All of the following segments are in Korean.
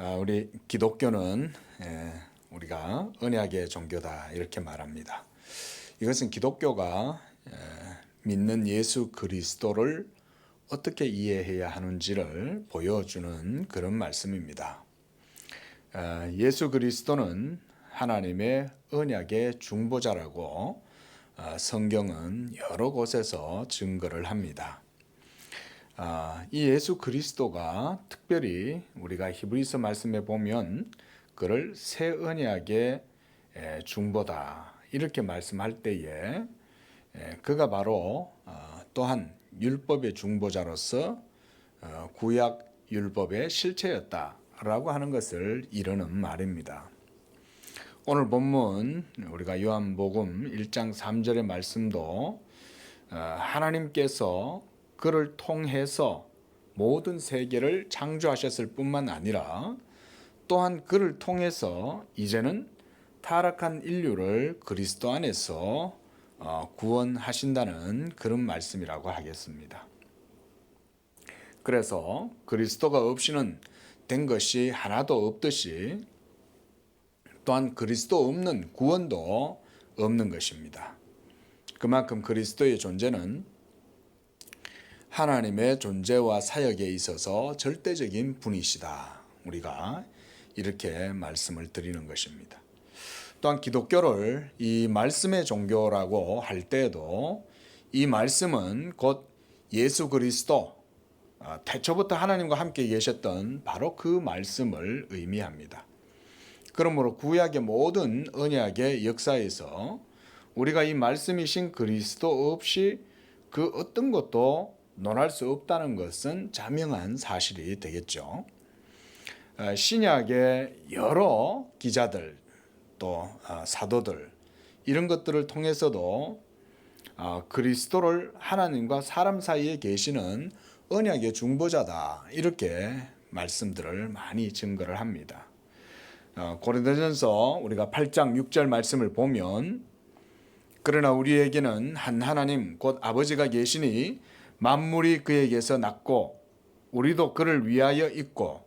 우리 기독교는 우리가 언약의 종교다 이렇게 말합니다. 이것은 기독교가 믿는 예수 그리스도를 어떻게 이해해야 하는지를 보여주는 그런 말씀입니다. 예수 그리스도는 하나님의 언약의 중보자라고 성경은 여러 곳에서 증거를 합니다. 이 예수 그리스도가 특별히 우리가 히브리서 말씀에 보면 그를 새 언약의 중보다 이렇게 말씀할 때에 그가 바로 또한 율법의 중보자로서 구약 율법의 실체였다라고 하는 것을 이르는 말입니다. 오늘 본문 우리가 요한복음 1장 3절의 말씀도 하나님께서 그를 통해서 모든 세계를 창조하셨을 뿐만 아니라 또한 그를 통해서 이제는 타락한 인류를 그리스도 안에서 구원하신다는 그런 말씀이라고 하겠습니다. 그래서 그리스도가 없이는 된 것이 하나도 없듯이 또한 그리스도 없는 구원도 없는 것입니다. 그만큼 그리스도의 존재는 하나님의 존재와 사역에 있어서 절대적인 분이시다. 우리가 이렇게 말씀을 드리는 것입니다. 또한 기독교를 이 말씀의 종교라고 할 때에도 이 말씀은 곧 예수 그리스도, 태초부터 하나님과 함께 계셨던 바로 그 말씀을 의미합니다. 그러므로 구약의 모든 언약의 역사에서 우리가 이 말씀이신 그리스도 없이 그 어떤 것도 논할 수 없다는 것은 자명한 사실이 되겠죠. 신약의 여러 기자들 또 사도들 이런 것들을 통해서도 그리스도를 하나님과 사람 사이에 계시는 언약의 중보자다 이렇게 말씀들을 많이 증거를 합니다. 고린도전서 우리가 8장 6절 말씀을 보면 그러나 우리에게는 한 하나님 곧 아버지가 계시니 만물이 그에게서 났고 우리도 그를 위하여 있고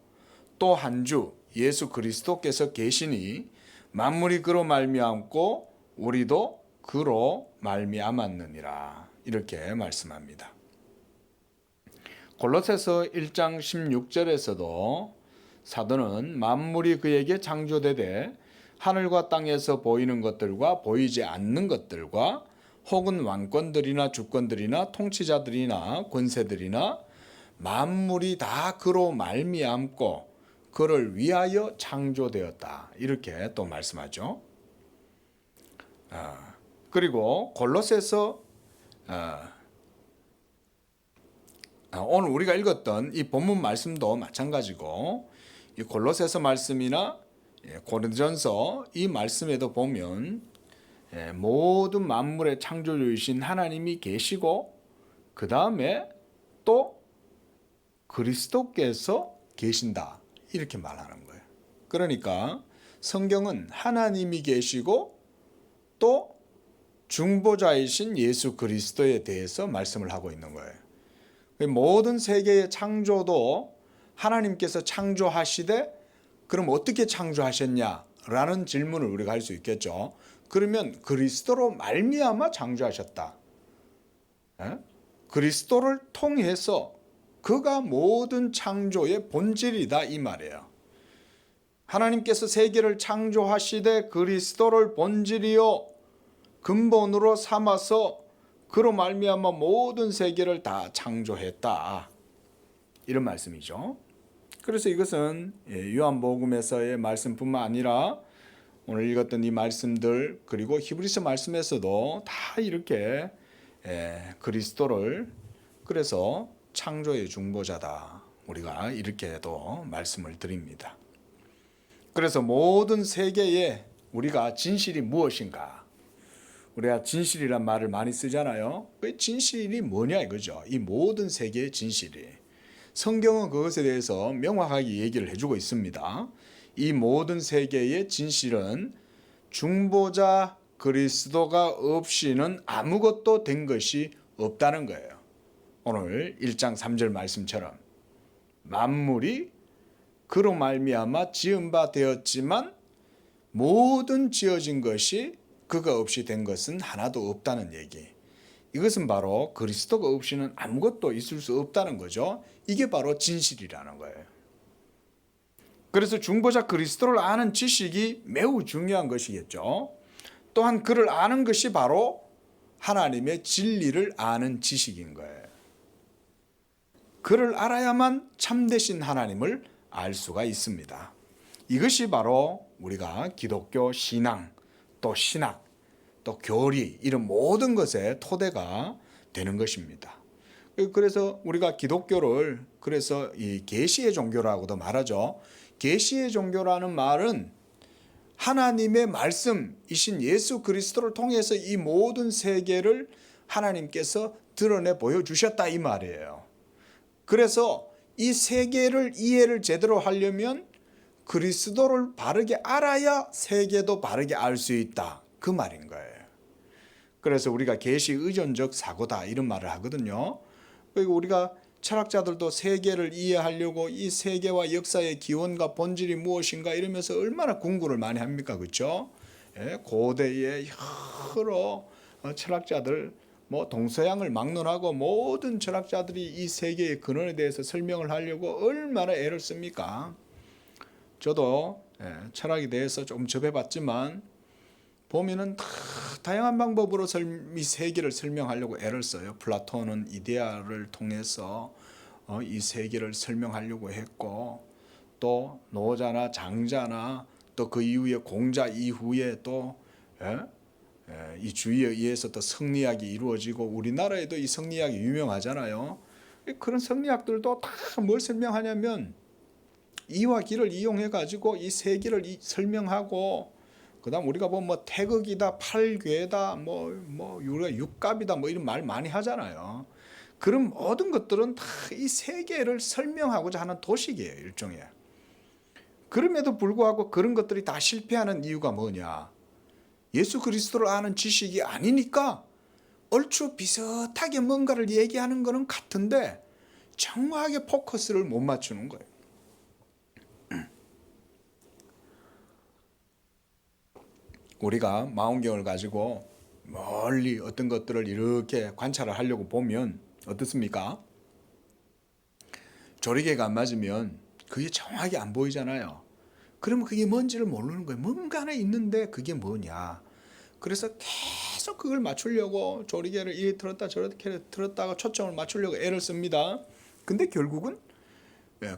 또 한 주 예수 그리스도께서 계시니 만물이 그로 말미암고 우리도 그로 말미암았느니라 이렇게 말씀합니다. 골로새서 1장 16절에서도 사도는 만물이 그에게 창조되되 하늘과 땅에서 보이는 것들과 보이지 않는 것들과 혹은 왕권들이나 주권들이나 통치자들이나 권세들이나 만물이 다 그로 말미암고 그를 위하여 창조되었다. 이렇게 또 말씀하죠. 그리고 골로새서 오늘 우리가 읽었던 이 본문 말씀도 마찬가지고 이 골로새서 말씀이나 고린도전서 이 말씀에도 보면 모든 만물의 창조주이신 하나님이 계시고 그 다음에 또 그리스도께서 계신다 이렇게 말하는 거예요. 그러니까 성경은 하나님이 계시고 또 중보자이신 예수 그리스도에 대해서 말씀을 하고 있는 거예요. 모든 세계의 창조도 하나님께서 창조하시되 그럼 어떻게 창조하셨냐라는 질문을 우리가 할 수 있겠죠. 그러면 그리스도로 말미암아 창조하셨다. 그리스도를 통해서 그가 모든 창조의 본질이다 이 말이에요. 하나님께서 세계를 창조하시되 그리스도를 본질이요 근본으로 삼아서 그로 말미암아 모든 세계를 다 창조했다. 이런 말씀이죠. 그래서 이것은 요한복음에서의 말씀뿐만 아니라 오늘 읽었던 이 말씀들 그리고 히브리서 말씀에서도 다 이렇게 그리스도를 그래서 창조의 중보자다. 우리가 이렇게도 말씀을 드립니다. 그래서 모든 세계에 우리가 진실이 무엇인가? 우리가 진실이란 말을 많이 쓰잖아요. 그 진실이 뭐냐 이거죠. 이 모든 세계의 진실이. 성경은 그것에 대해서 명확하게 얘기를 해주고 있습니다. 이 모든 세계의 진실은 중보자 그리스도가 없이는 아무것도 된 것이 없다는 거예요. 오늘 1장 3절 말씀처럼 만물이 그로 말미암아 지은 바 되었지만 모든 지어진 것이 그가 없이 된 것은 하나도 없다는 얘기. 이것은 바로 그리스도가 없이는 아무것도 있을 수 없다는 거죠. 이게 바로 진실이라는 거예요. 그래서 중보자 그리스도를 아는 지식이 매우 중요한 것이겠죠. 또한 그를 아는 것이 바로 하나님의 진리를 아는 지식인 거예요. 그를 알아야만 참되신 하나님을 알 수가 있습니다. 이것이 바로 우리가 기독교 신앙, 또 신학, 또 교리 이런 모든 것의 토대가 되는 것입니다. 그래서 우리가 기독교를 그래서 이 계시의 종교라고도 말하죠. 계시의 종교라는 말은 하나님의 말씀이신 예수 그리스도를 통해서 이 모든 세계를 하나님께서 드러내 보여주셨다 이 말이에요. 그래서 이 세계를 이해를 제대로 하려면 그리스도를 바르게 알아야 세계도 바르게 알 수 있다 그 말인 거예요. 그래서 우리가 계시 의존적 사고다 이런 말을 하거든요. 그리고 우리가 철학자들도 세계를 이해하려고 이 세계와 역사의 기원과 본질이 무엇인가 이러면서 얼마나 공부를 많이 합니까, 그렇죠? 고대의 여러 철학자들, 뭐 동서양을 막론하고 모든 철학자들이 이 세계의 근원에 대해서 설명을 하려고 얼마나 애를 씁니까? 저도 철학에 대해서 좀 접해봤지만 보면은 다양한 방법으로 이 세계를 설명하려고 애를 써요. 플라톤은 이데아를 통해서 이 세계를 설명하려고 했고, 또 노자나 장자나 또 그 이후에 공자 이후에 또 이 주의에 의해서 또 성리학이 이루어지고 우리나라에도 이 성리학이 유명하잖아요. 그런 성리학들도 다 뭘 설명하냐면 이와 기를 이용해 가지고 이 세계를 설명하고, 그다음 우리가 보면 뭐 태극이다, 팔괘다, 우리가 육갑이다, 뭐 이런 말 많이 하잖아요. 그런 모든 것들은 다 이 세계를 설명하고자 하는 도식이에요, 일종의. 그럼에도 불구하고 그런 것들이 다 실패하는 이유가 뭐냐? 예수 그리스도를 아는 지식이 아니니까 얼추 비슷하게 뭔가를 얘기하는 거는 같은데 정확하게 포커스를 못 맞추는 거예요. 우리가 망원경을 가지고 멀리 어떤 것들을 이렇게 관찰을 하려고 보면 어떻습니까? 조리개가 안 맞으면 그게 정확히 안 보이잖아요. 그러면 그게 뭔지를 모르는 거예요. 뭔가 하나 있는데 그게 뭐냐. 그래서 계속 그걸 맞추려고 조리개를 이리 틀었다 저렇게 틀었다가 초점을 맞추려고 애를 씁니다. 근데 결국은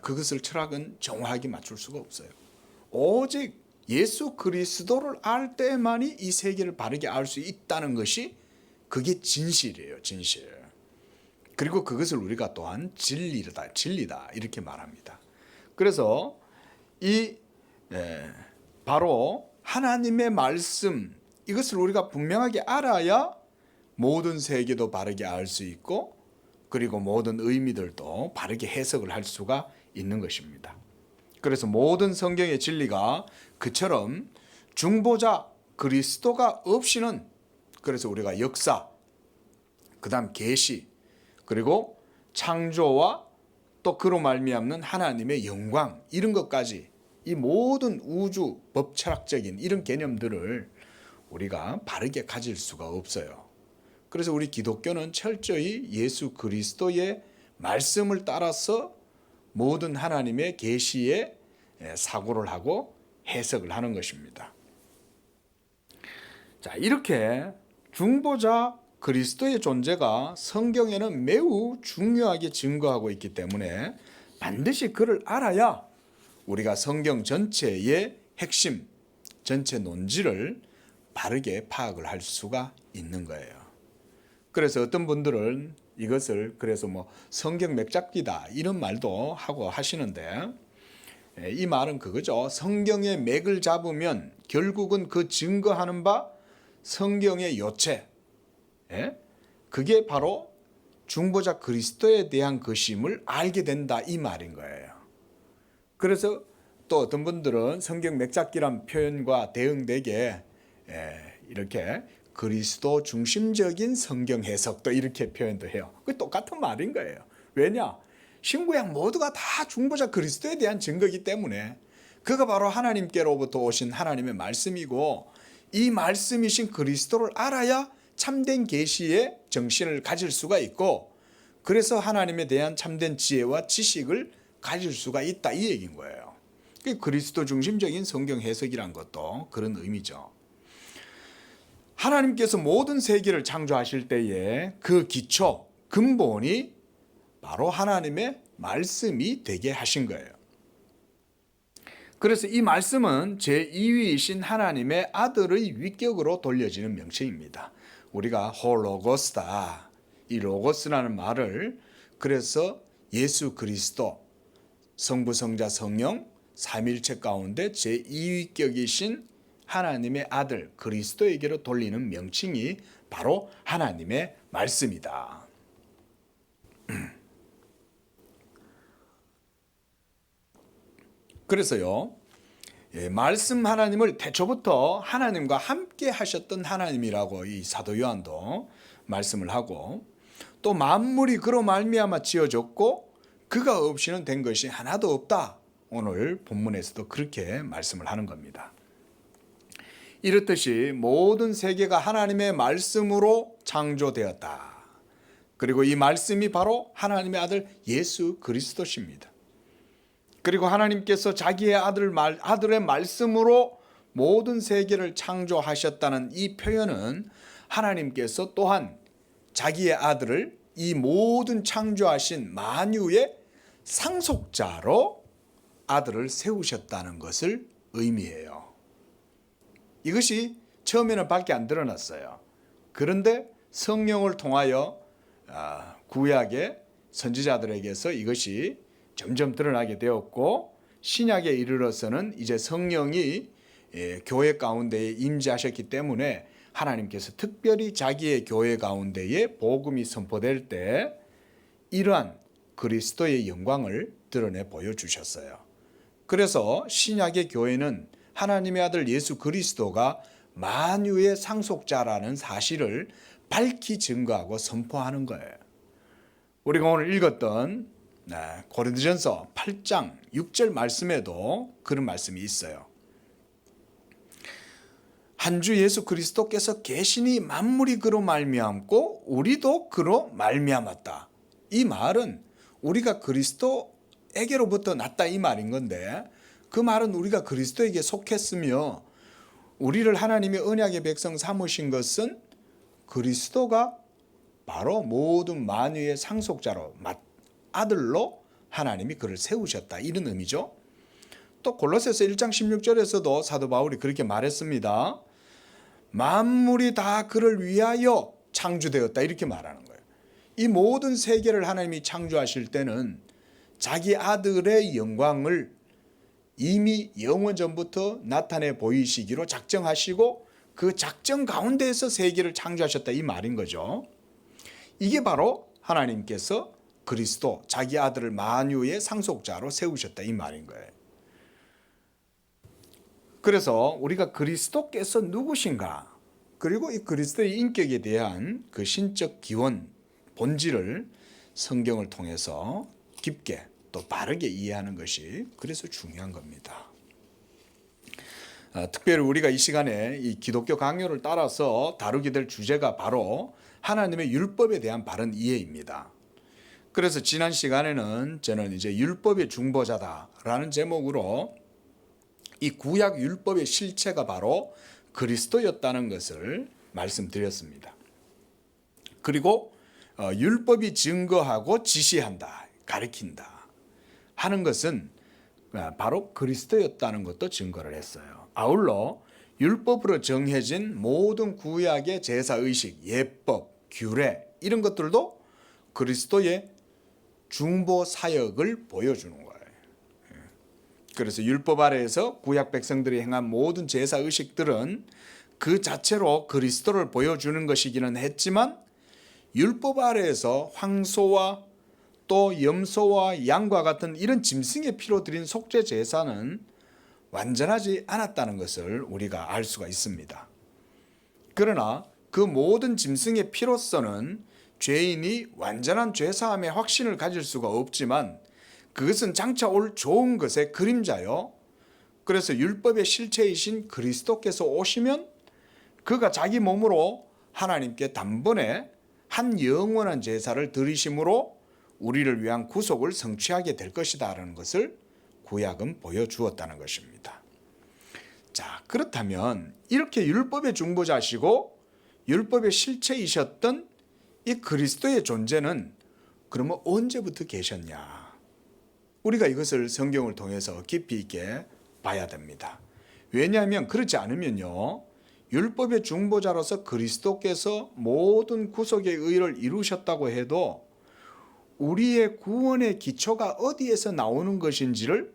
그것을 철학은 정확하게 맞출 수가 없어요. 오직 예수 그리스도를 알 때만이 이 세계를 바르게 알 수 있다는 것이 그게 진실이에요. 진실. 그리고 그것을 우리가 또한 진리다 이렇게 말합니다. 그래서 이 바로 하나님의 말씀 이것을 우리가 분명하게 알아야 모든 세계도 바르게 알 수 있고, 그리고 모든 의미들도 바르게 해석을 할 수가 있는 것입니다. 그래서 모든 성경의 진리가 그처럼 중보자 그리스도가 없이는, 그래서 우리가 역사, 그다음 계시, 그리고 창조와 또 그로 말미암는 하나님의 영광 이런 것까지 이 모든 우주 법철학적인 이런 개념들을 우리가 바르게 가질 수가 없어요. 그래서 우리 기독교는 철저히 예수 그리스도의 말씀을 따라서 모든 하나님의 계시에 사고를 하고 해석을 하는 것입니다. 자, 이렇게 중보자 그리스도의 존재가 성경에는 매우 중요하게 증거하고 있기 때문에 반드시 그를 알아야 우리가 성경 전체의 핵심, 전체 논지를 바르게 파악을 할 수가 있는 거예요. 그래서 어떤 분들은 이것을 그래서 성경 맥잡기다 이런 말도 하고 하시는데, 이 말은 그거죠. 성경의 맥을 잡으면 결국은 그 증거하는 바 성경의 요체, 그게 바로 중보자 그리스도에 대한 것임을 알게 된다 이 말인 거예요. 그래서 또 어떤 분들은 성경 맥잡기란 표현과 대응되게 이렇게 그리스도 중심적인 성경 해석도 이렇게 표현도 해요. 그 똑같은 말인 거예요. 왜냐? 신구약 모두가 다 중보자 그리스도에 대한 증거이기 때문에 그가 바로 하나님께로부터 오신 하나님의 말씀이고 이 말씀이신 그리스도를 알아야 참된 계시의 정신을 가질 수가 있고 그래서 하나님에 대한 참된 지혜와 지식을 가질 수가 있다 이 얘기인 거예요. 그리스도 중심적인 성경 해석이란 것도 그런 의미죠. 하나님께서 모든 세계를 창조하실 때에 그 기초, 근본이 바로 하나님의 말씀이 되게 하신 거예요. 그래서 이 말씀은 제2위이신 하나님의 아들의 위격으로 돌려지는 명칭입니다. 우리가 홀로고스다. 이 로고스라는 말을 그래서 예수 그리스도, 성부, 성자, 성령, 삼일체 가운데 제2위격이신 하나님의 아들 그리스도에게로 돌리는 명칭이 바로 하나님의 말씀이다. 그래서요, 말씀 하나님을 태초부터 하나님과 함께 하셨던 하나님이라고 이 사도 요한도 말씀을 하고 또 만물이 그로 말미암아 지어졌고 그가 없이는 된 것이 하나도 없다. 오늘 본문에서도 그렇게 말씀을 하는 겁니다. 이렇듯이 모든 세계가 하나님의 말씀으로 창조되었다. 그리고 이 말씀이 바로 하나님의 아들 예수 그리스도십니다. 그리고 하나님께서 자기의 아들의 말씀으로 모든 세계를 창조하셨다는 이 표현은 하나님께서 또한 자기의 아들을 이 모든 창조하신 만유의 상속자로 아들을 세우셨다는 것을 의미해요. 이것이 처음에는 밖에 안 드러났어요. 그런데 성령을 통하여 구약의 선지자들에게서 이것이 점점 드러나게 되었고 신약에 이르러서는 이제 성령이 교회 가운데에 임재하셨기 때문에 하나님께서 특별히 자기의 교회 가운데에 복음이 선포될 때 이러한 그리스도의 영광을 드러내 보여주셨어요. 그래서 신약의 교회는 하나님의 아들 예수 그리스도가 만유의 상속자라는 사실을 밝히 증거하고 선포하는 거예요. 우리가 오늘 읽었던 고린도전서 8장 6절 말씀에도 그런 말씀이 있어요. 한 주 예수 그리스도께서 계시니 만물이 그로 말미암고 우리도 그로 말미암았다. 이 말은 우리가 그리스도에게로부터 났다 이 말인 건데 그 말은 우리가 그리스도에게 속했으며 우리를 하나님의 언약의 백성 삼으신 것은 그리스도가 바로 모든 만유의 상속자로 아들로 하나님이 그를 세우셨다 이런 의미죠. 또 골로새서 1장 16절에서도 사도 바울이 그렇게 말했습니다. 만물이 다 그를 위하여 창조되었다 이렇게 말하는 거예요. 이 모든 세계를 하나님이 창조하실 때는 자기 아들의 영광을 이미 영원 전부터 나타내 보이시기로 작정하시고 그 작정 가운데에서 세계를 창조하셨다 이 말인 거죠. 이게 바로 하나님께서 그리스도 자기 아들을 만유의 상속자로 세우셨다 이 말인 거예요. 그래서 우리가 그리스도께서 누구신가 그리고 이 그리스도의 인격에 대한 그 신적 기원 본질을 성경을 통해서 깊게 또 바르게 이해하는 것이 그래서 중요한 겁니다. 특별히 우리가 이 시간에 이 기독교 강요를 따라서 다루게 될 주제가 바로 하나님의 율법에 대한 바른 이해입니다. 그래서 지난 시간에는 저는 이제 율법의 중보자다라는 제목으로 이 구약 율법의 실체가 바로 그리스도였다는 것을 말씀드렸습니다. 그리고 율법이 증거하고 지시한다, 가르친다 하는 것은 바로 그리스도였다는 것도 증거를 했어요. 아울러 율법으로 정해진 모든 구약의 제사의식, 예법, 규례 이런 것들도 그리스도의 중보 사역을 보여주는 거예요. 그래서 율법 아래에서 구약 백성들이 행한 모든 제사 의식들은 그 자체로 그리스도를 보여주는 것이기는 했지만 율법 아래에서 황소와 또 염소와 양과 같은 이런 짐승의 피로 드린 속죄 제사는 완전하지 않았다는 것을 우리가 알 수가 있습니다. 그러나 그 모든 짐승의 피로서는 죄인이 완전한 죄사함의 확신을 가질 수가 없지만 그것은 장차 올 좋은 것의 그림자요. 그래서 율법의 실체이신 그리스도께서 오시면 그가 자기 몸으로 하나님께 단번에 한 영원한 제사를 드리심으로 우리를 위한 구속을 성취하게 될 것이다라는 것을 구약은 보여주었다는 것입니다. 자, 그렇다면 이렇게 율법의 중보자시고 율법의 실체이셨던 이 그리스도의 존재는 그러면 언제부터 계셨냐? 우리가 이것을 성경을 통해서 깊이 있게 봐야 됩니다. 왜냐하면 그렇지 않으면요, 율법의 중보자로서 그리스도께서 모든 구속의 의를 이루셨다고 해도 우리의 구원의 기초가 어디에서 나오는 것인지를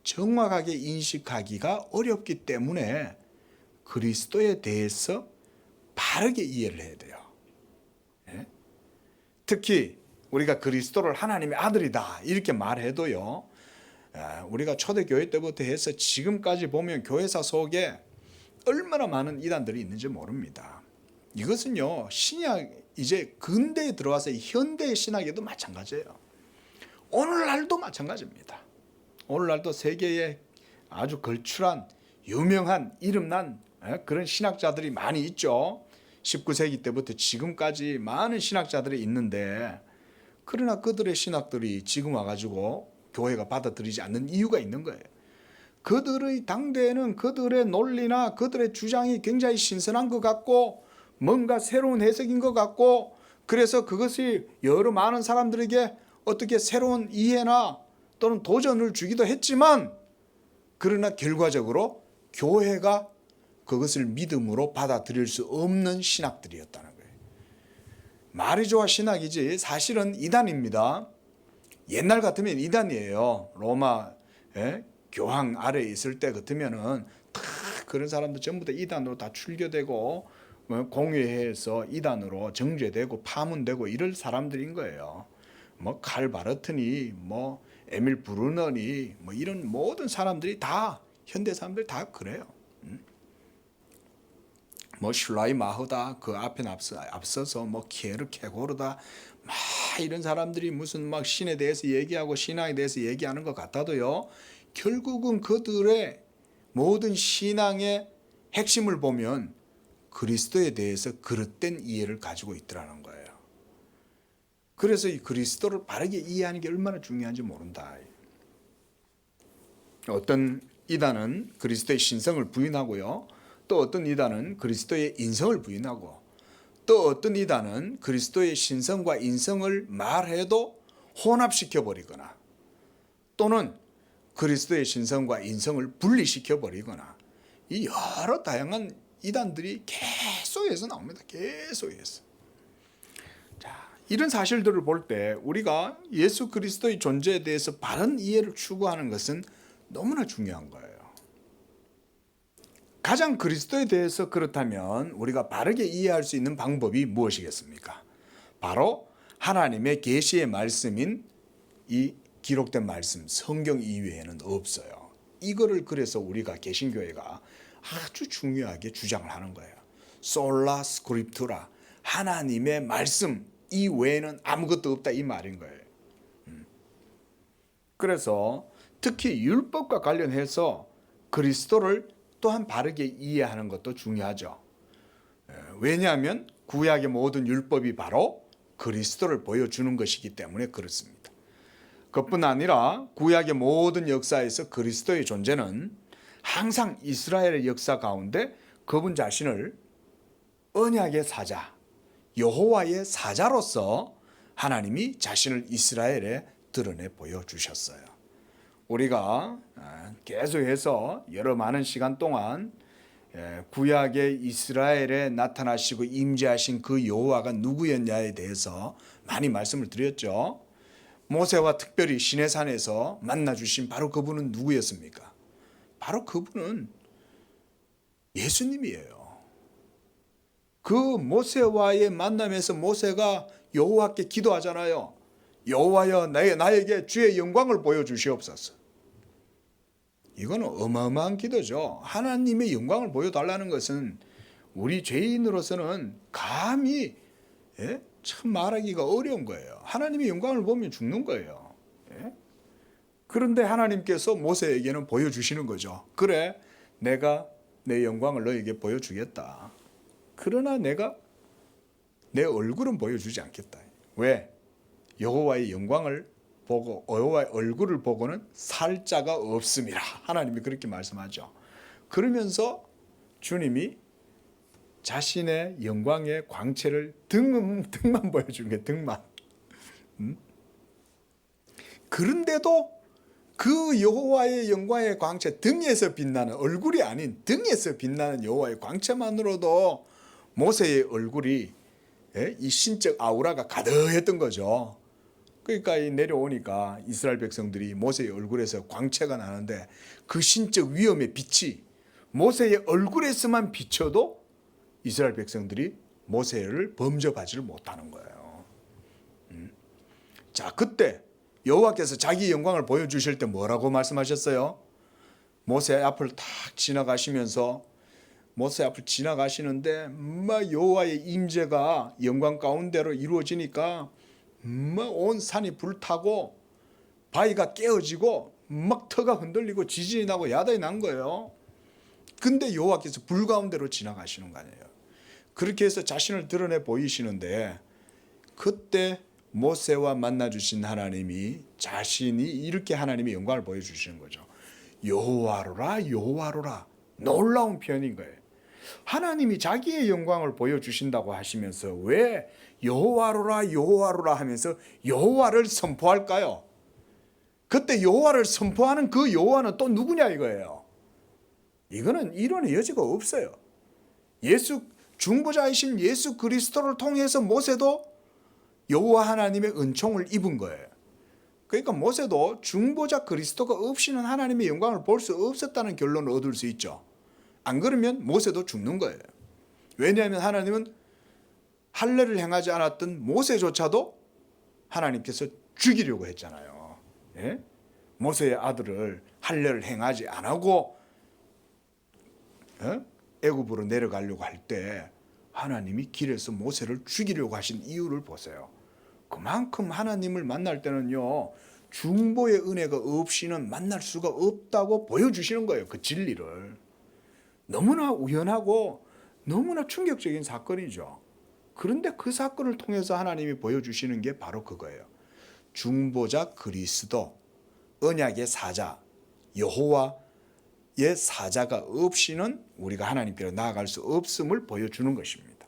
정확하게 인식하기가 어렵기 때문에 그리스도에 대해서 바르게 이해를 해야 돼요. 예? 특히 우리가 그리스도를 하나님의 아들이다 이렇게 말해도요, 우리가 초대교회 때부터 해서 지금까지 보면 교회사 속에 얼마나 많은 이단들이 있는지 모릅니다. 이것은요, 신약 이제 근대에 들어와서 현대의 신학에도 마찬가지예요. 오늘날도 마찬가지입니다. 오늘날도 세계에 아주 걸출한 유명한 이름난 그런 신학자들이 많이 있죠. 19세기 때부터 지금까지 많은 신학자들이 있는데, 그러나 그들의 신학들이 지금 와가지고 교회가 받아들이지 않는 이유가 있는 거예요. 그들의 당대에는 그들의 논리나 그들의 주장이 굉장히 신선한 것 같고 뭔가 새로운 해석인 것 같고, 그래서 그것이 여러 많은 사람들에게 어떻게 새로운 이해나 또는 도전을 주기도 했지만, 그러나 결과적으로 교회가 그것을 믿음으로 받아들일 수 없는 신학들이었다는 거예요. 말이 좋아 신학이지 사실은 이단입니다. 옛날 같으면 이단이에요. 로마 교황 아래에 있을 때 같으면은 다 그런 사람들 전부 다 이단으로 다 출교되고 공회해서 이단으로 정죄되고 파문되고 이럴 사람들인 거예요. 뭐 칼 바르트니 뭐 에밀 브루너니 뭐 이런 모든 사람들이 다 현대 사람들 다 그래요. 뭐 슐라이마흐다 그 앞에 앞서서 뭐 키에르케고르다 막 이런 사람들이 무슨 막 신에 대해서 얘기하고 신앙에 대해서 얘기하는 것 같아도요, 결국은 그들의 모든 신앙의 핵심을 보면 그리스도에 대해서 그릇된 이해를 가지고 있더라는 거예요. 그래서 이 그리스도를 바르게 이해하는 게 얼마나 중요한지 모른다. 어떤 이단은 그리스도의 신성을 부인하고요, 또 어떤 이단은 그리스도의 인성을 부인하고, 또 어떤 이단은 그리스도의 신성과 인성을 말해도 혼합시켜 버리거나, 또는 그리스도의 신성과 인성을 분리시켜 버리거나, 이 여러 다양한 이단들이 계속해서 나옵니다. 계속해서. 자, 이런 사실들을 볼 때 우리가 예수 그리스도의 존재에 대해서 바른 이해를 추구하는 것은 너무나 중요한 거예요. 가장 그리스도에 대해서 그렇다면 우리가 바르게 이해할 수 있는 방법이 무엇이겠습니까? 바로 하나님의 계시의 말씀인 이 기록된 말씀, 성경 이외에는 없어요. 이거를 그래서 우리가 개신교회가 아주 중요하게 주장을 하는 거예요. 솔라 스크립투라, 하나님의 말씀 이외에는 아무것도 없다 이 말인 거예요. 그래서 특히 율법과 관련해서 그리스도를 또한 바르게 이해하는 것도 중요하죠. 왜냐하면 구약의 모든 율법이 바로 그리스도를 보여주는 것이기 때문에 그렇습니다. 그뿐 아니라 구약의 모든 역사에서 그리스도의 존재는 항상 이스라엘의 역사 가운데 그분 자신을 언약의 사자, 여호와의 사자로서 하나님이 자신을 이스라엘에 드러내 보여주셨어요. 우리가 계속해서 여러 많은 시간 동안 구약의 이스라엘에 나타나시고 임재하신 그 여호와가 누구였냐에 대해서 많이 말씀을 드렸죠. 모세와 특별히 시내산에서 만나주신 바로 그분은 누구였습니까? 바로 그분은 예수님이에요. 그 모세와의 만남에서 모세가 여호와께 기도하잖아요. 여호와여 나에게 주의 영광을 보여주시옵소서. 이건 어마어마한 기도죠. 하나님의 영광을 보여달라는 것은 우리 죄인으로서는 감히 참 말하기가 어려운 거예요. 하나님의 영광을 보면 죽는 거예요. 예? 그런데 하나님께서 모세에게는 보여주시는 거죠. 그래, 내가 내 영광을 너에게 보여주겠다. 그러나 내가 내 얼굴은 보여주지 않겠다. 왜? 여호와의 영광을 보고 여호와의 얼굴을 보고는 살 자가 없음이라. 하나님이 그렇게 말씀하죠. 그러면서 주님이 자신의 영광의 광채를 등만 보여주는 게 등만. 그런데도 그 여호와의 영광의 광채, 등에서 빛나는, 얼굴이 아닌 등에서 빛나는 여호와의 광채만으로도 모세의 얼굴이 이 신적 아우라가 가득했던 거죠. 그러니까 내려오니까 이스라엘 백성들이 모세의 얼굴에서 광채가 나는데 그 신적 위엄의 빛이 모세의 얼굴에서만 비춰도 이스라엘 백성들이 모세를 범접하지를 못하는 거예요. 자, 그때 여호와께서 자기 영광을 보여주실 때 뭐라고 말씀하셨어요? 모세 앞을 탁 지나가시면서 모세 앞을 지나가시는데 막 여호와의 임재가 영광 가운데로 이루어지니까 막 온 산이 불타고 바위가 깨어지고 막 터가 흔들리고 지진이 나고 야단이 난 거예요. 근데 여호와께서 불 가운데로 지나가시는 거 아니에요. 그렇게 해서 자신을 드러내 보이시는데 그때 모세와 만나 주신 하나님이 자신이 이렇게 하나님의 영광을 보여주시는 거죠. 여호와로라 여호와로라. 놀라운 표현인 거예요. 하나님이 자기의 영광을 보여주신다고 하시면서 왜 여호와로라 여호와로라 하면서 여호와를 선포할까요? 그때 여호와를 선포하는 그 여호와는 또 누구냐 이거예요. 이거는 이론의 여지가 없어요. 중보자이신 예수 그리스도를 통해서 모세도 여호와 하나님의 은총을 입은 거예요. 그러니까 모세도 중보자 그리스도가 없이는 하나님의 영광을 볼 수 없었다는 결론을 얻을 수 있죠. 안 그러면 모세도 죽는 거예요. 왜냐하면 하나님은 할례를 행하지 않았던 모세조차도 하나님께서 죽이려고 했잖아요. 예? 모세의 아들을 할례를 행하지 안 하고 애굽으로 내려가려고 할 때 하나님이 길에서 모세를 죽이려고 하신 이유를 보세요. 그만큼 하나님을 만날 때는요, 중보의 은혜가 없이는 만날 수가 없다고 보여주시는 거예요. 그 진리를. 너무나 우연하고 너무나 충격적인 사건이죠. 그런데 그 사건을 통해서 하나님이 보여주시는 게 바로 그거예요. 중보자 그리스도, 언약의 사자, 여호와의 사자가 없이는 우리가 하나님께로 나아갈 수 없음을 보여주는 것입니다.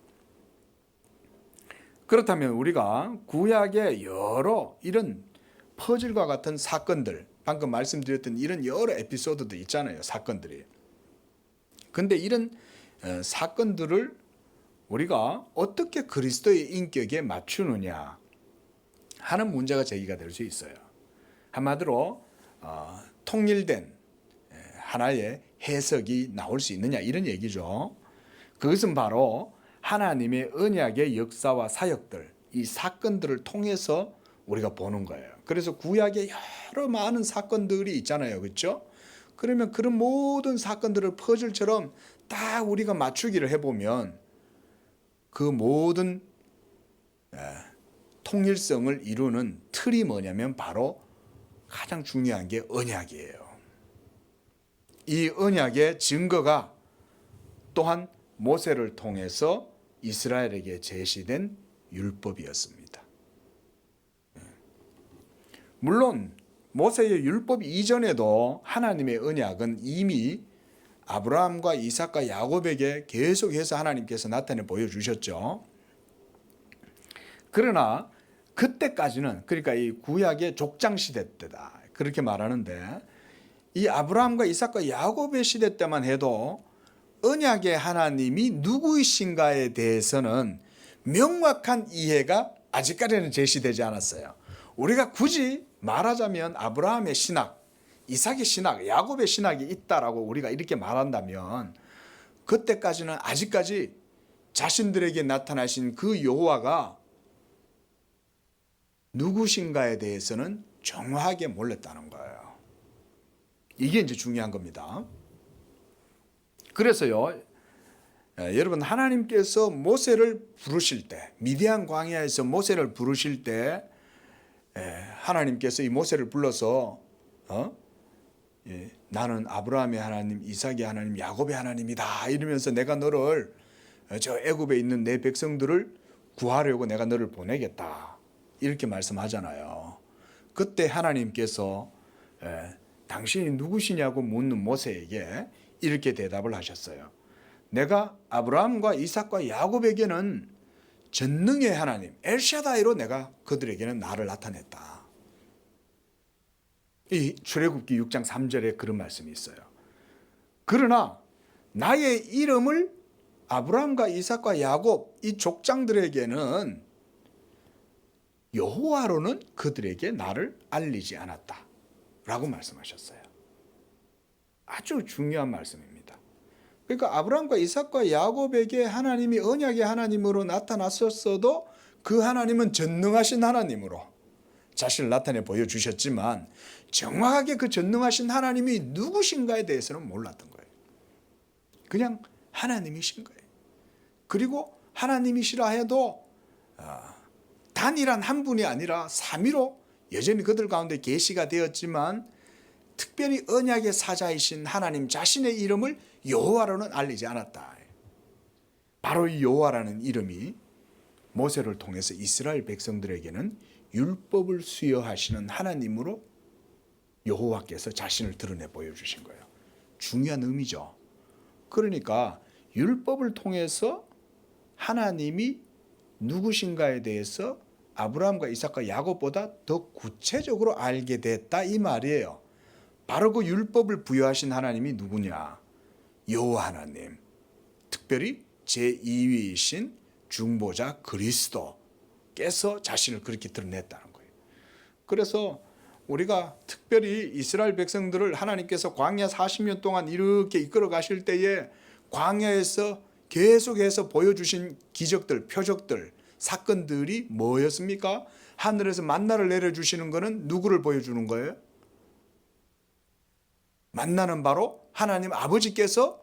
그렇다면 우리가 구약의 여러 이런 퍼즐과 같은 사건들, 방금 말씀드렸던 이런 여러 에피소드도 있잖아요. 사건들이. 근데 이런 사건들을 우리가 어떻게 그리스도의 인격에 맞추느냐 하는 문제가 제기가 될 수 있어요. 한마디로 통일된 하나의 해석이 나올 수 있느냐 이런 얘기죠. 그것은 바로 하나님의 언약의 역사와 사역들, 이 사건들을 통해서 우리가 보는 거예요. 그래서 구약에 여러 많은 사건들이 있잖아요. 그렇죠? 그러면 그런 모든 사건들을 퍼즐처럼 딱 우리가 맞추기를 해보면 그 모든 통일성을 이루는 틀이 뭐냐면 바로 가장 중요한 게 언약이에요. 이 언약의 증거가 또한 모세를 통해서 이스라엘에게 제시된 율법이었습니다. 물론 모세의 율법 이전에도 하나님의 언약은 이미 아브라함과 이삭과 야곱에게 계속해서 하나님께서 나타내 보여주셨죠. 그러나 그때까지는, 그러니까 이 구약의 족장 시대 때다 그렇게 말하는데, 이 아브라함과 이삭과 야곱의 시대 때만 해도 언약의 하나님이 누구이신가에 대해서는 명확한 이해가 아직까지는 제시되지 않았어요. 우리가 굳이 말하자면 아브라함의 신학, 이삭의 신학, 야곱의 신학이 있다라고 우리가 이렇게 말한다면 그때까지는 아직까지 자신들에게 나타나신 그 여호와가 누구신가에 대해서는 정확하게 몰랐다는 거예요. 이게 이제 중요한 겁니다. 그래서요, 여러분 하나님께서 모세를 부르실 때, 미디안 광야에서 모세를 부르실 때 하나님께서 이 모세를 불러서 나는 아브라함의 하나님, 이삭의 하나님, 야곱의 하나님이다 이러면서 내가 너를 저 애굽에 있는 내 백성들을 구하려고 내가 너를 보내겠다 이렇게 말씀하잖아요. 그때 하나님께서 당신이 누구시냐고 묻는 모세에게 이렇게 대답을 하셨어요. 내가 아브라함과 이삭과 야곱에게는 전능의 하나님 엘샤다이로 내가 그들에게는 나를 나타냈다. 이 출애굽기 6장 3절에 그런 말씀이 있어요. 그러나 나의 이름을 아브라함과 이삭과 야곱 이 족장들에게는 여호와로는 그들에게 나를 알리지 않았다 라고 말씀하셨어요. 아주 중요한 말씀입니다. 그러니까 아브라함과 이삭과 야곱에게 하나님이 언약의 하나님으로 나타났었어도 그 하나님은 전능하신 하나님으로 자신을 나타내 보여주셨지만 정확하게 그 전능하신 하나님이 누구신가에 대해서는 몰랐던 거예요. 그냥 하나님이신 거예요. 그리고 하나님이시라 해도 단일한 한 분이 아니라 삼위로 여전히 그들 가운데 계시가 되었지만 특별히 언약의 사자이신 하나님 자신의 이름을 여호와로는 알리지 않았다. 바로 이 여호와라는 이름이 모세를 통해서 이스라엘 백성들에게는 율법을 수여하시는 하나님으로 여호와께서 자신을 드러내 보여주신 거예요. 중요한 의미죠. 그러니까 율법을 통해서 하나님이 누구신가에 대해서 아브라함과 이삭과 야곱보다 더 구체적으로 알게 됐다 이 말이에요. 바로 그 율법을 부여하신 하나님이 누구냐? 여호와 하나님. 특별히 제2위이신 중보자 그리스도께서 자신을 그렇게 드러냈다는 거예요. 그래서 우리가 특별히 이스라엘 백성들을 하나님께서 광야 40년 동안 이렇게 이끌어 가실 때에 광야에서 계속해서 보여주신 기적들, 표적들, 사건들이 뭐였습니까? 하늘에서 만나를 내려주시는 것은 누구를 보여주는 거예요? 만나는 바로 하나님 아버지께서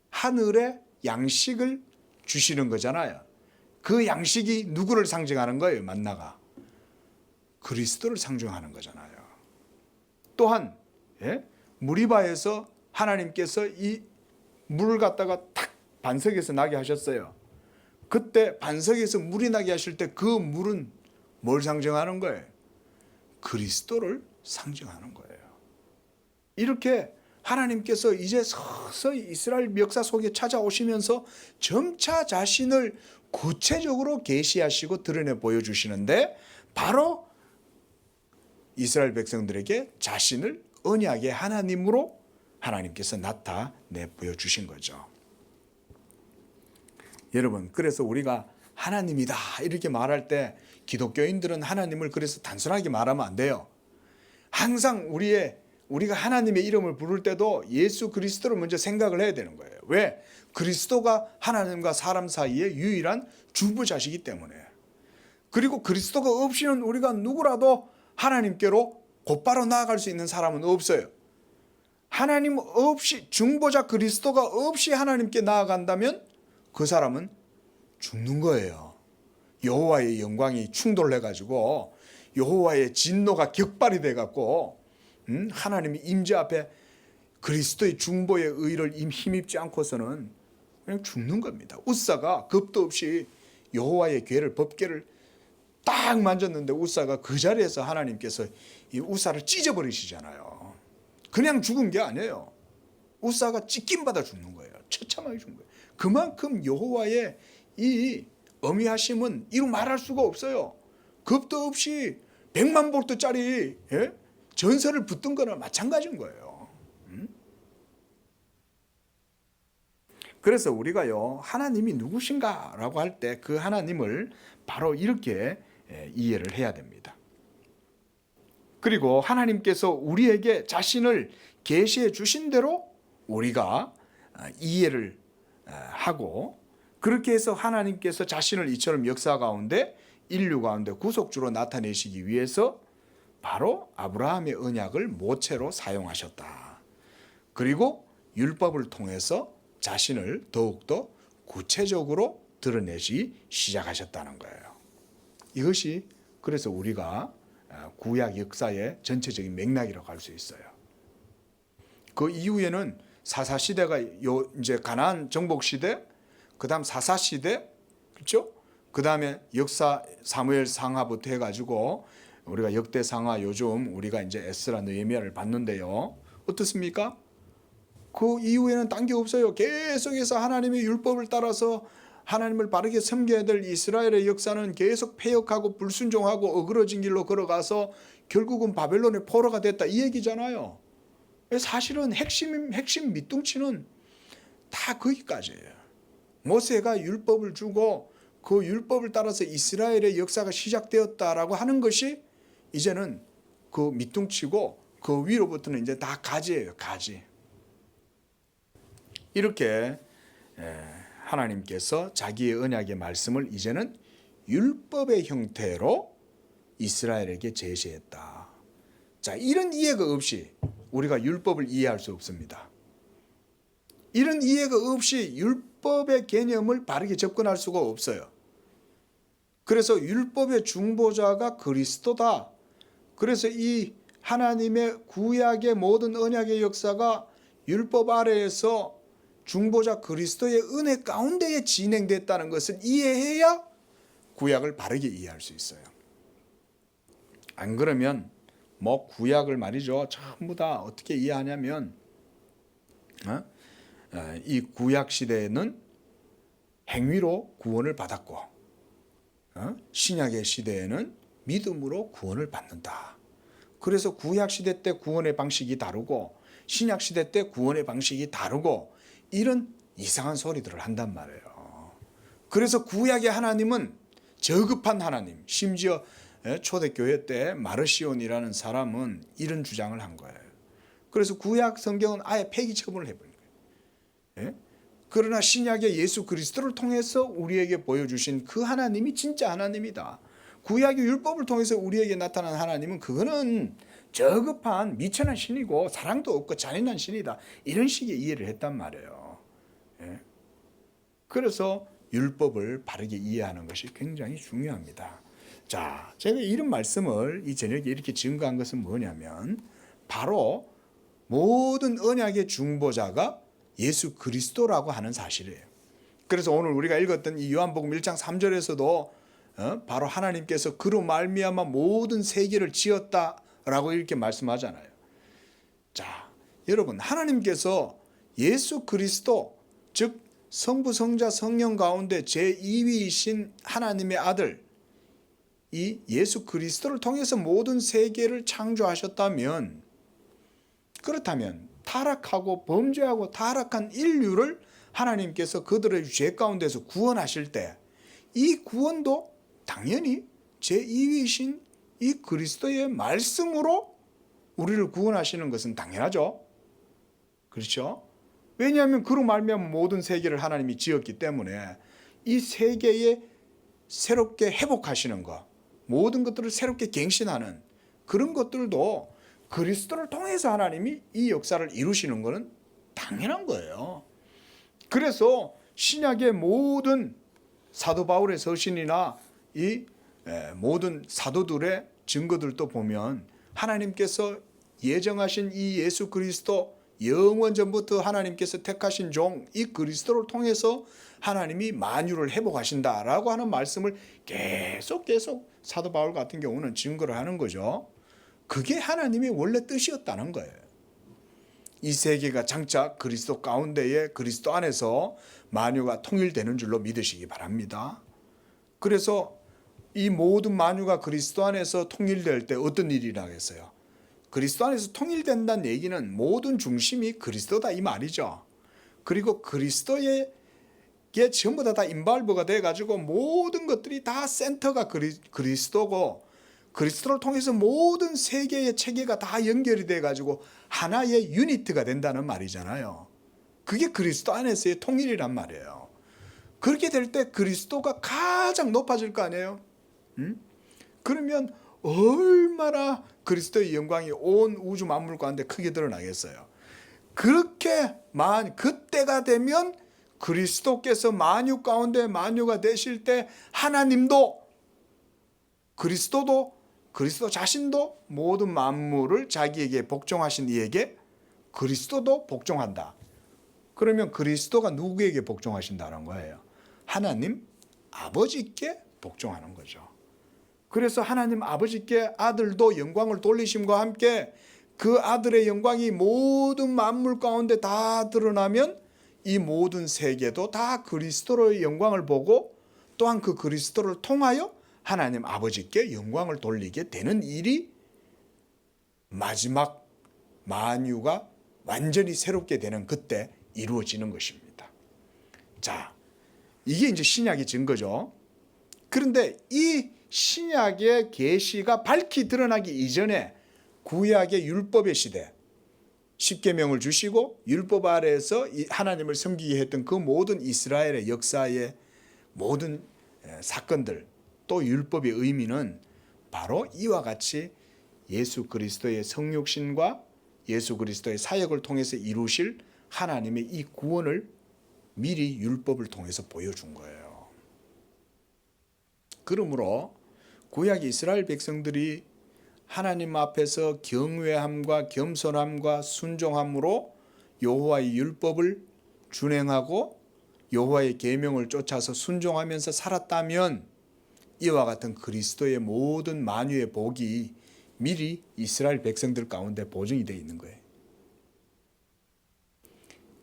하늘에 양식을 주시는 거잖아요. 그 양식이 누구를 상징하는 거예요? 만나가 그리스도를 상징하는 거잖아요. 또한 무리바에서 하나님께서 이 물을 갖다가 탁 반석에서 나게 하셨어요. 그때 반석에서 물이 나게 하실 때 그 물은 뭘 상징하는 거예요? 그리스도를 상징하는 거예요. 이렇게 하나님께서 이제 서서히 이스라엘 역사 속에 찾아오시면서 점차 자신을 구체적으로 계시하시고 드러내 보여주시는데 바로 이스라엘 백성들에게 자신을 언약의 하나님으로 하나님께서 나타내 보여주신 거죠. 여러분, 그래서 우리가 하나님이다 이렇게 말할 때 기독교인들은 하나님을 그래서 단순하게 말하면 안 돼요. 항상 우리가 하나님의 이름을 부를 때도 예수 그리스도를 먼저 생각을 해야 되는 거예요. 왜? 그리스도가 하나님과 사람 사이의 유일한 중보자시기 때문에. 그리고 그리스도가 없이는 우리가 누구라도 하나님께로 곧바로 나아갈 수 있는 사람은 없어요. 하나님 없이, 중보자 그리스도가 없이 하나님께 나아간다면 그 사람은 죽는 거예요. 여호와의 영광이 충돌해가지고 여호와의 진노가 격발이 돼갖고 하나님이 임재 앞에 그리스도의 중보의 의를 힘입지 않고서는 그냥 죽는 겁니다. 웃사가 겁도 없이 여호와의 궤를, 법궤를 딱 만졌는데 웃사가 그 자리에서 하나님께서 이 웃사를 찢어버리시잖아요. 그냥 죽은 게 아니에요. 웃사가 찢김 받아 죽는 거예요. 처참하게 죽는 거예요. 그만큼 여호와의 이 어미하심은 이루 말할 수가 없어요. 겁도 없이 100만 볼트짜리 전설을 붙든 거나 마찬가지인 거예요. 그래서 우리가요, 하나님이 누구신가라고 할 때 그 하나님을 바로 이렇게 이해를 해야 됩니다. 그리고 하나님께서 우리에게 자신을 계시해 주신 대로 우리가 이해를 하고, 그렇게 해서 하나님께서 자신을 이처럼 역사 가운데 인류 가운데 구속주로 나타내시기 위해서 바로 아브라함의 언약을 모체로 사용하셨다. 그리고 율법을 통해서 자신을 더욱더 구체적으로 드러내시 시작하셨다는 거예요. 이것이 그래서 우리가 구약 역사의 전체적인 맥락이라고 할 수 있어요. 그 이후에는 사사 시대가 이제 가나안 정복 시대, 그다음 사사 시대, 그렇죠? 그다음에 역사 사무엘 상하부터 해가지고 우리가 역대 상하 요즘 우리가 이제 에스라 느헤미야를 봤는데요. 어떻습니까? 그 이후에는 딴 게 없어요. 계속해서 하나님의 율법을 따라서 하나님을 바르게 섬겨야 될 이스라엘의 역사는 계속 패역하고 불순종하고 어그러진 길로 걸어가서 결국은 바벨론의 포로가 됐다 이 얘기잖아요. 사실은 핵심 밑둥치는 다 거기까지예요. 모세가 율법을 주고 그 율법을 따라서 이스라엘의 역사가 시작되었다라고 하는 것이 이제는 그 밑둥치고 그 위로부터는 이제 다 가지예요. 가지. 이렇게 하나님께서 자기의 언약의 말씀을 이제는 율법의 형태로 이스라엘에게 제시했다. 자, 이런 이해가 없이 우리가 율법을 이해할 수 없습니다. 이런 이해가 없이 율법의 개념을 바르게 접근할 수가 없어요. 그래서 율법의 중보자가 그리스도다. 그래서 이 하나님의 구약의 모든 언약의 역사가 율법 아래에서 중보자 그리스도의 은혜 가운데에 진행됐다는 것을 이해해야 구약을 바르게 이해할 수 있어요. 안 그러면 뭐 구약을 말이죠. 전부 다 어떻게 이해하냐면 이 구약 시대에는 행위로 구원을 받았고 신약의 시대에는 믿음으로 구원을 받는다. 그래서 구약 시대 때 구원의 방식이 다르고 신약 시대 때 구원의 방식이 다르고 이런 이상한 소리들을 한단 말이에요. 그래서 구약의 하나님은 저급한 하나님, 심지어 초대교회 때 마르시온이라는 사람은 이런 주장을 한 거예요. 그래서 구약 성경은 아예 폐기 처분을 해버린 거예요. 그러나 신약의 예수 그리스도를 통해서 우리에게 보여주신 그 하나님이 진짜 하나님이다. 구약의 율법을 통해서 우리에게 나타난 하나님은 그거는 저급한 미천한 신이고 사랑도 없고 잔인한 신이다. 이런 식의 이해를 했단 말이에요. 그래서 율법을 바르게 이해하는 것이 굉장히 중요합니다. 자, 제가 이런 말씀을 이 저녁에 이렇게 증거한 것은 뭐냐면 바로 모든 언약의 중보자가 예수 그리스도라고 하는 사실이에요. 그래서 오늘 우리가 읽었던 이 요한복음 1장 3절에서도 바로 하나님께서 그로 말미암아 모든 세계를 지었다라고 이렇게 말씀하잖아요. 자, 여러분 하나님께서 예수 그리스도 즉 성부 성자 성령 가운데 제2위이신 하나님의 아들 이 예수 그리스도를 통해서 모든 세계를 창조하셨다면 그렇다면 타락하고 범죄하고 타락한 인류를 하나님께서 그들의 죄 가운데서 구원하실 때 이 구원도 당연히 제2위이신 이 그리스도의 말씀으로 우리를 구원하시는 것은 당연하죠. 그렇죠? 왜냐하면 그로 말미암아 모든 세계를 하나님이 지었기 때문에 이 세계에 새롭게 회복하시는 것, 모든 것들을 새롭게 갱신하는 그런 것들도 그리스도를 통해서 하나님이 이 역사를 이루시는 것은 당연한 거예요. 그래서 신약의 모든 사도 바울의 서신이나 이 모든 사도들의 증거들도 보면 하나님께서 예정하신 이 예수 그리스도 영원 전부터 하나님께서 택하신 종 이 그리스도를 통해서 하나님이 만유를 회복하신다라고 하는 말씀을 계속 사도 바울 같은 경우는 증거를 하는 거죠. 그게 하나님의 원래 뜻이었다는 거예요. 이 세계가 장차 그리스도 가운데에 그리스도 안에서 만유가 통일되는 줄로 믿으시기 바랍니다. 그래서 이 모든 만유가 그리스도 안에서 통일될 때 어떤 일이 일어나겠어요? 그리스도 안에서 통일된다는 얘기는 모든 중심이 그리스도다 이 말이죠. 그리고 그리스도에게 전부 다 인발브가 돼가지고 모든 것들이 다 센터가 그리스도고 그리스도를 통해서 모든 세계의 체계가 다 연결이 돼가지고 하나의 유니트가 된다는 말이잖아요. 그게 그리스도 안에서의 통일이란 말이에요. 그렇게 될 때 그리스도가 가장 높아질 거 아니에요? 그러면 얼마나 그리스도의 영광이 온 우주 만물 가운데 크게 드러나겠어요. 그때가 되면 그리스도께서 만유 가운데 만유가 되실 때 하나님도 그리스도 자신도 모든 만물을 자기에게 복종하신 이에게 그리스도도 복종한다. 그러면 그리스도가 누구에게 복종하신다는 거예요? 하나님 아버지께 복종하는 거죠. 그래서 하나님 아버지께 아들도 영광을 돌리심과 함께 그 아들의 영광이 모든 만물 가운데 다 드러나면 이 모든 세계도 다 그리스도의 영광을 보고 또한 그 그리스도를 통하여 하나님 아버지께 영광을 돌리게 되는 일이 마지막 만유가 완전히 새롭게 되는 그때 이루어지는 것입니다. 자, 이게 이제 신약의 증거죠. 그런데 이 신약의 계시가 밝히 드러나기 이전에 구약의 율법의 시대, 십계명을 주시고 율법 아래에서 하나님을 섬기게 했던 그 모든 이스라엘의 역사의 모든 사건들, 또 율법의 의미는 바로 이와 같이 예수 그리스도의 성육신과 예수 그리스도의 사역을 통해서 이루실 하나님의 이 구원을 미리 율법을 통해서 보여준 거예요. 그러므로 구약 이스라엘 백성들이 하나님 앞에서 경외함과 겸손함과 순종함으로 여호와의 율법을 준행하고 여호와의 계명을 쫓아서 순종하면서 살았다면 이와 같은 그리스도의 모든 만유의 복이 미리 이스라엘 백성들 가운데 보증이 되어 있는 거예요.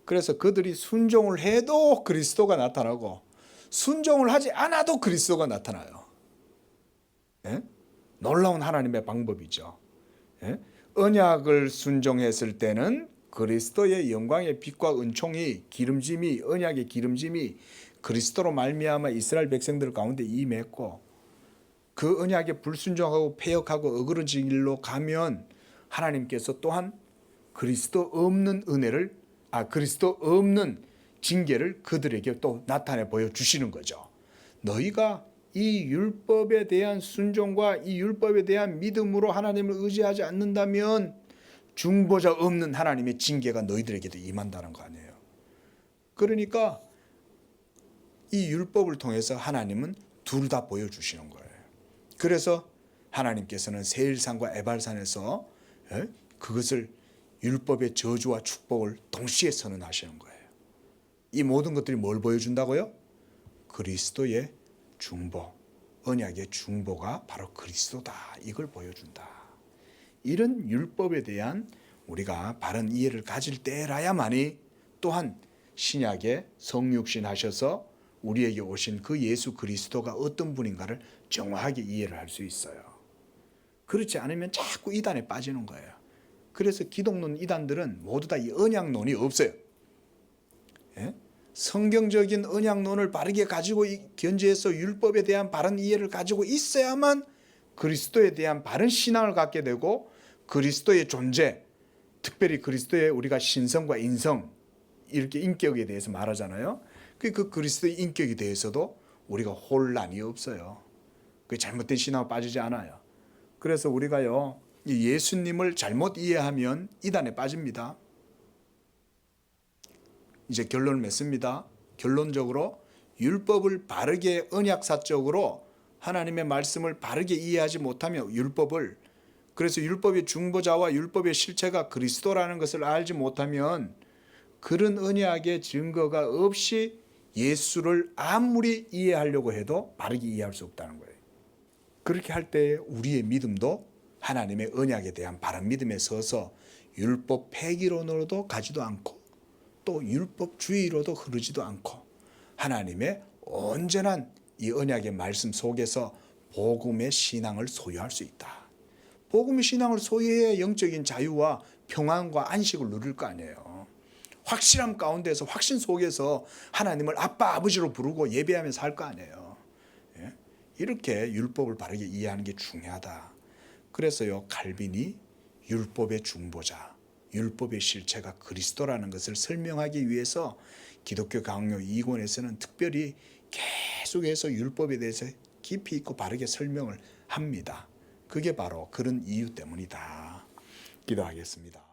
그래서 그들이 순종을 해도 그리스도가 나타나고 순종을 하지 않아도 그리스도가 나타나요. 예? 놀라운 하나님의 방법이죠. 예? 언약을 순종했을 때는 그리스도의 영광의 빛과 은총이 기름짐이 언약의 기름짐이 그리스도로 말미암아 이스라엘 백성들 가운데 임했고 그 언약에 불순종하고 패역하고 어그러진 길로 가면 하나님께서 또한 그리스도 없는 은혜를 그리스도 없는 징계를 그들에게 또 나타내 보여주시는 거죠. 너희가 이 율법에 대한 순종과 이 율법에 대한 믿음으로 하나님을 의지하지 않는다면 중보자 없는 하나님의 징계가 너희들에게도 임한다는 거 아니에요. 그러니까 이 율법을 통해서 하나님은 둘 다 보여주시는 거예요. 그래서 하나님께서는 세일산과 에발산에서 그것을 율법의 저주와 축복을 동시에 선언하시는 거예요. 이 모든 것들이 뭘 보여준다고요? 그리스도의 중보, 언약의 중보가 바로 그리스도다. 이걸 보여준다. 이런 율법에 대한 우리가 바른 이해를 가질 때라야만이 또한 신약에 성육신 하셔서 우리에게 오신 그 예수 그리스도가 어떤 분인가를 정확하게 이해를 할 수 있어요. 그렇지 않으면 자꾸 이단에 빠지는 거예요. 그래서 기독론 이단들은 모두 다 이 언약론이 없어요. 예? 성경적인 언약론을 바르게 가지고 견지해서 율법에 대한 바른 이해를 가지고 있어야만 그리스도에 대한 바른 신앙을 갖게 되고 그리스도의 존재, 특별히 그리스도의 우리가 신성과 인성 이렇게 인격에 대해서 말하잖아요. 그 그리스도의 인격에 대해서도 우리가 혼란이 없어요. 그 잘못된 신앙에 빠지지 않아요. 그래서 우리가요 예수님을 잘못 이해하면 이단에 빠집니다. 이제 결론을 맺습니다. 결론적으로 율법을 바르게 언약사적으로 하나님의 말씀을 바르게 이해하지 못하며 율법을 그래서 율법의 중보자와 율법의 실체가 그리스도라는 것을 알지 못하면 그런 언약의 증거가 없이 예수를 아무리 이해하려고 해도 바르게 이해할 수 없다는 거예요. 그렇게 할 때 우리의 믿음도 하나님의 언약에 대한 바른 믿음에 서서 율법 폐기론으로도 가지도 않고 또 율법주의로도 흐르지도 않고 하나님의 온전한 이 언약의 말씀 속에서 복음의 신앙을 소유할 수 있다. 복음의 신앙을 소유해야 영적인 자유와 평안과 안식을 누릴 거 아니에요. 확실함 가운데서 확신 속에서 하나님을 아빠 아버지로 부르고 예배하면서 살 거 아니에요. 예? 이렇게 율법을 바르게 이해하는 게 중요하다. 그래서요 칼빈이 율법의 중보자 율법의 실체가 그리스도라는 것을 설명하기 위해서 기독교 강요 2권에서는 특별히 계속해서 율법에 대해서 깊이 있고 바르게 설명을 합니다. 그게 바로 그런 이유 때문이다. 기도하겠습니다.